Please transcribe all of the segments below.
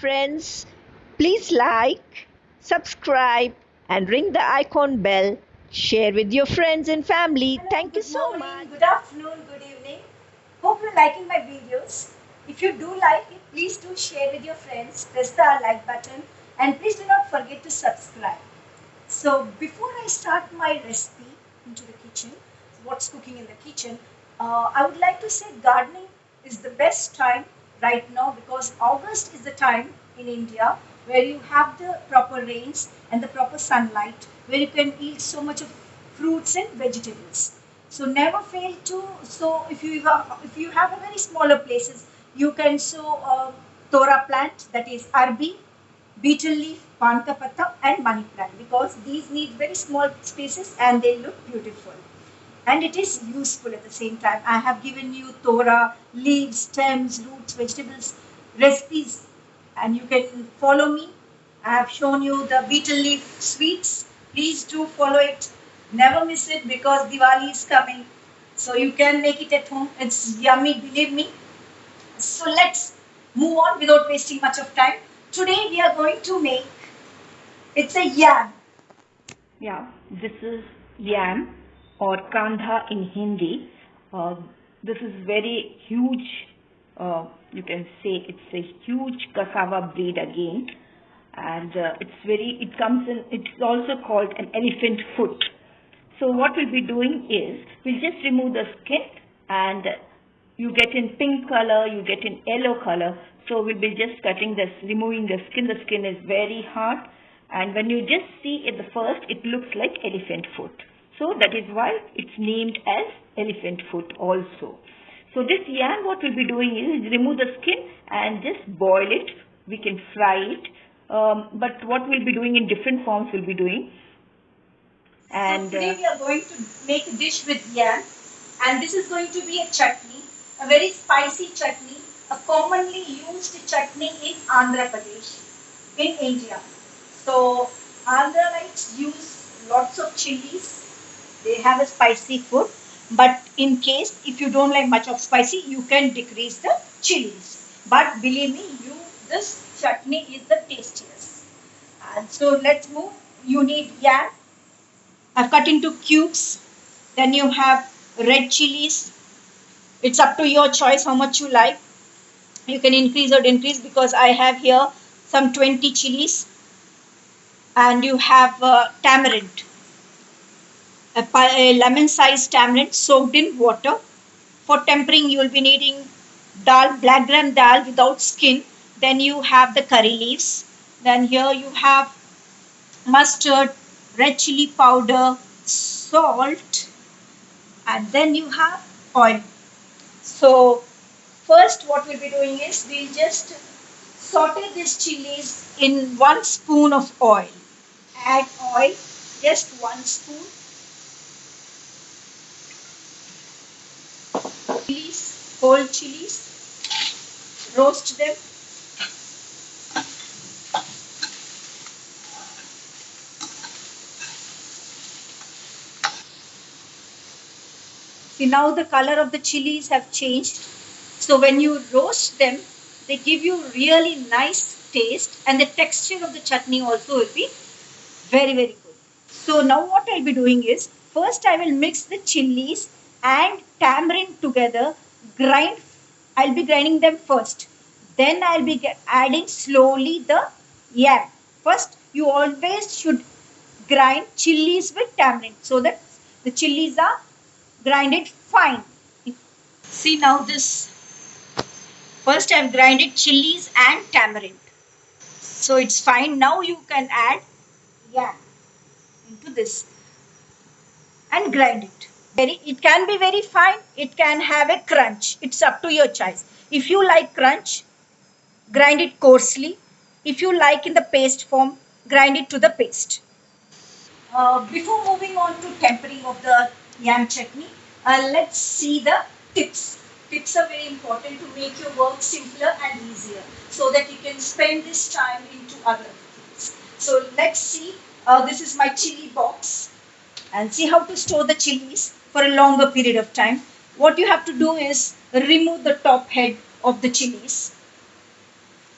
friends. Please like, subscribe, and ring the icon bell. Share with your friends and family. Hello, Thank you good so morning, much. good afternoon, good evening. Hope you're liking my videos. If you do like it, please do share with your friends. Press the like button and please do not forget to subscribe. So before I start my recipe into the kitchen, what's cooking in the kitchen, I would like to say gardening is the best time right now because August is the time in India where you have the proper rains and the proper sunlight where you can eat so much of fruits and vegetables. So never fail to sow if you have a very smaller places you can sow tora plant, that is arbi, beetle leaf, panka patta, and money plant because these need very small spaces and they look beautiful. And it is useful at the same time. I have given you tora, leaves, stems, roots, vegetables, recipes, and you can follow me. I have shown you the beetle leaf sweets. Please do follow it. Never miss it because Diwali is coming. So you can make it at home. It's yummy, believe me. So let's move on without wasting much of time. Today we are going to make it's a yam. Yeah, this is yam or kandha in Hindi. Uh, this is very huge. You can say it's a huge cassava breed again, and it comes in. It's also called an elephant foot. So what we'll be doing is we'll just remove the skin, and you get in pink color, you get in yellow color. So we'll be just cutting this, removing the skin. The skin is very hard, and when you just see at the first, it looks like elephant foot. So that is why it's named as elephant foot also. So this yam, what we'll be doing is remove the skin and just boil it. We can fry it. But what we'll be doing in different forms we'll be doing. So And today we are going to make a dish with yam, and this is going to be a chutney, a very spicy chutney, a commonly used chutney in Andhra Pradesh, in India. So Andhra use lots of chilies. They have a spicy food, but in case if you don't like much of spicy, you can decrease the chilies. But believe me, you this chutney is the tastiest. And so let's move. You need yam. I've cut into cubes. Then you have red chilies. It's up to your choice how much you like. You can increase or decrease because I have here some 20 chilies. And you have tamarind, a lemon sized tamarind soaked in water. For tempering, you will be needing dal, black gram dal without skin. Then you have the curry leaves. Then here you have mustard, red chili powder, salt, and then you have oil. So first what we'll be doing is we'll just saute these chilies in 1 spoon of oil. Add oil, just 1 spoon. Chilies, whole chilies, roast them. See, now the color of the chilies have changed. So when you roast them, they give you really nice taste and the texture of the chutney also will be very, very good. So now what I'll be doing is, first I will mix the chilies and tamarind together, grind, I'll be grinding them first. Then I'll be adding slowly the yam. First, you always should grind chilies with tamarind so that the chilies are grinded fine. See now this, first I've grinded chilies and tamarind. So it's fine. Now you can add yam into this and grind it. It can be very fine. It can have a crunch. It's up to your choice. If you like crunch, grind it coarsely. If you like in the paste form, grind it to the paste. Before moving on to tempering of the yam chutney, let's see the tips. Tips are very important to make your work simpler and easier so that you can spend this time into other things. So let's see. This is my chili box and see how to store the chilies for a longer period of time. What you have to do is remove the top head of the chilies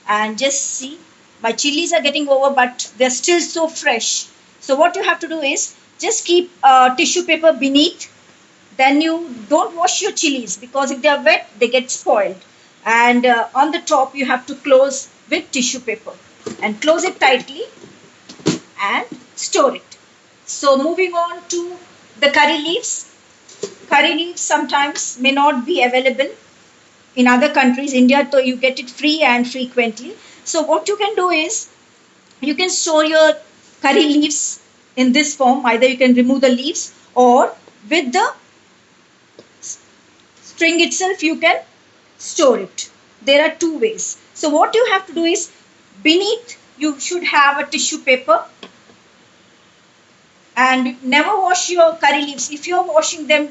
And just see, my chilies are getting over, but they're still so fresh. So what you have to do is just keep tissue paper beneath. Then you don't wash your chilies, because if they are wet, they get spoiled. And on the top, you have to close with tissue paper and close it tightly and store it. So moving on to the curry leaves. Curry leaves sometimes may not be available in other countries. India, though, you get it free and frequently. So what you can do is you can store your curry leaves in this form. Either you can remove the leaves, or with the string itself you can store it. There are two ways. So what you have to do is, beneath you should have a tissue paper, and never wash your curry leaves. If you're washing them,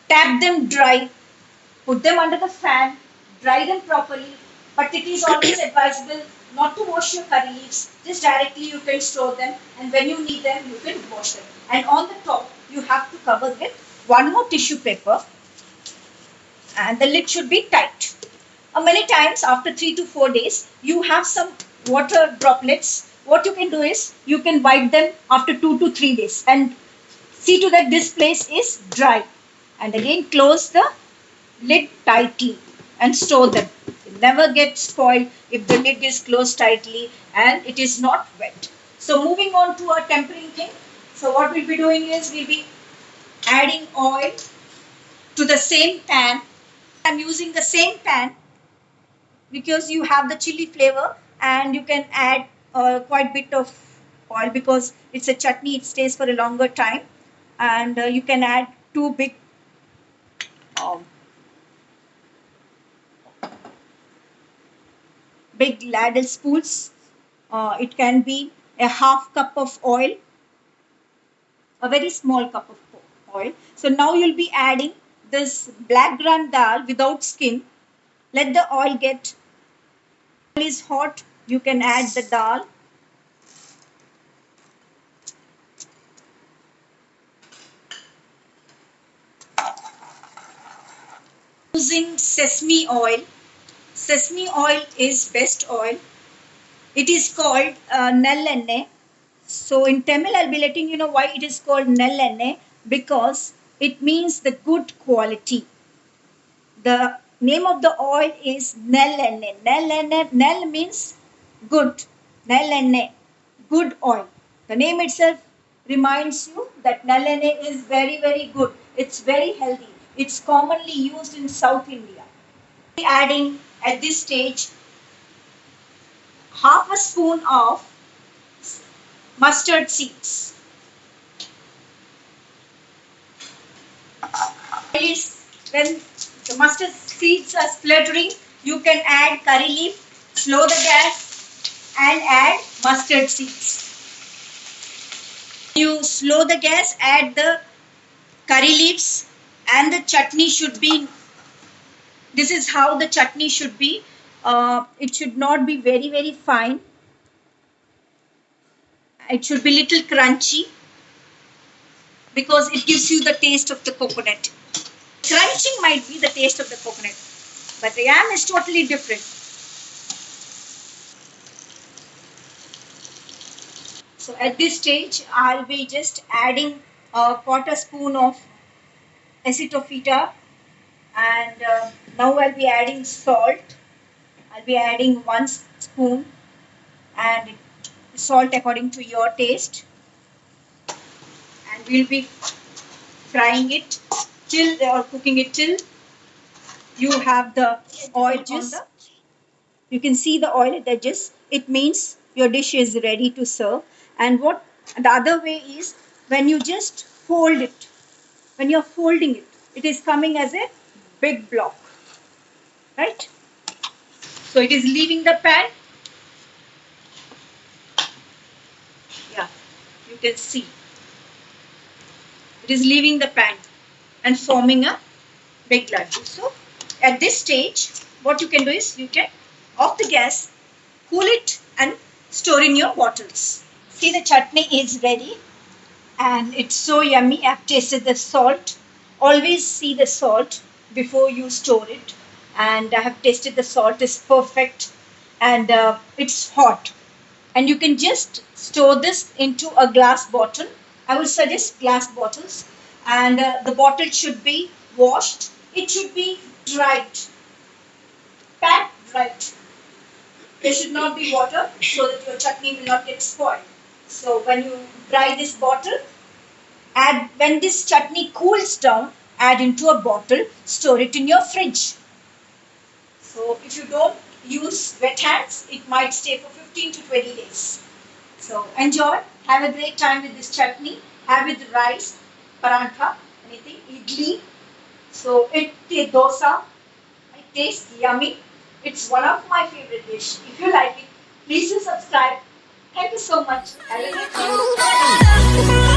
tap them dry, put them under the fan, dry them properly. But it is always advisable not to wash your curry leaves. Just directly you can store them, and when you need them, you can wash them. And on the top, you have to cover with one more tissue paper, and the lid should be tight. Many times after 3 to 4 days, you have some water droplets. What you can do is you can wipe them after 2 to 3 days and see to that this place is dry. And again, close the lid tightly and store them. They never get spoiled if the lid is closed tightly and it is not wet. So moving on to our tempering thing. So what we'll be doing is we'll be adding oil to the same pan. I'm using the same pan because you have the chili flavor, and you can add quite a bit of oil because it's a chutney. It stays for a longer time, and you can add two um, big ladle spoons. It can be a half cup of oil, a very small cup of oil. So now you'll be adding this black gram dal without skin. Let the oil get is hot. You can add the dal. Using sesame oil. Sesame oil is best oil. It is called nellenne. So in Tamil, I'll be letting you know why it is called nellenne, because it means the good quality. The name of the oil is nellenne. Nellenne, nell means good. Nellenne, good oil. The name itself reminds you that nellenne is very, very good. It's very healthy. It's commonly used in South India. Adding at this stage half a spoon of mustard seeds. When the mustard seeds are spluttering, you can add curry leaf, slow the gas, and add mustard seeds. You slow the gas, add the curry leaves, and the chutney should be. This is how the chutney should be. It should not be very, very fine. It should be little crunchy because it gives you the taste of the coconut. Crunching might be the taste of the coconut, but the yam is totally different. So at this stage, I'll be just adding a quarter spoon of acetophyta, and now I'll be adding salt. I'll be adding 1 spoon, and salt according to your taste, and we'll be frying it till or cooking it till you have the oil on the. You can see the oil at the edges. It means your dish is ready to serve. And what the other way is, when you just fold it. When you're folding it, it is coming as a big block, right? So it is leaving the pan. Yeah, you can see. It is leaving the pan and forming a big laddu. So at this stage, what you can do is you can off the gas, cool it, and store in your bottles. See, the chutney is ready, and it's so yummy. I've tasted the salt. Always see the salt before you store it, and I have tasted the salt is perfect. and it's hot. And you can just store this into a glass bottle. I would suggest glass bottles, and the bottle should be washed. It should be dried, pat dried. There should not be water so that your chutney will not get spoiled. So when you dry this bottle, add when this chutney cools down, add into a bottle, store it in your fridge. So if you don't use wet hands, it might stay for 15 to 20 days. So enjoy, have a great time with this chutney. Have with rice, parantha, anything, idli. So it dosa. It tastes yummy. It's one of my favorite dish. If you like it, please do subscribe. Thank you so much. Have a great day.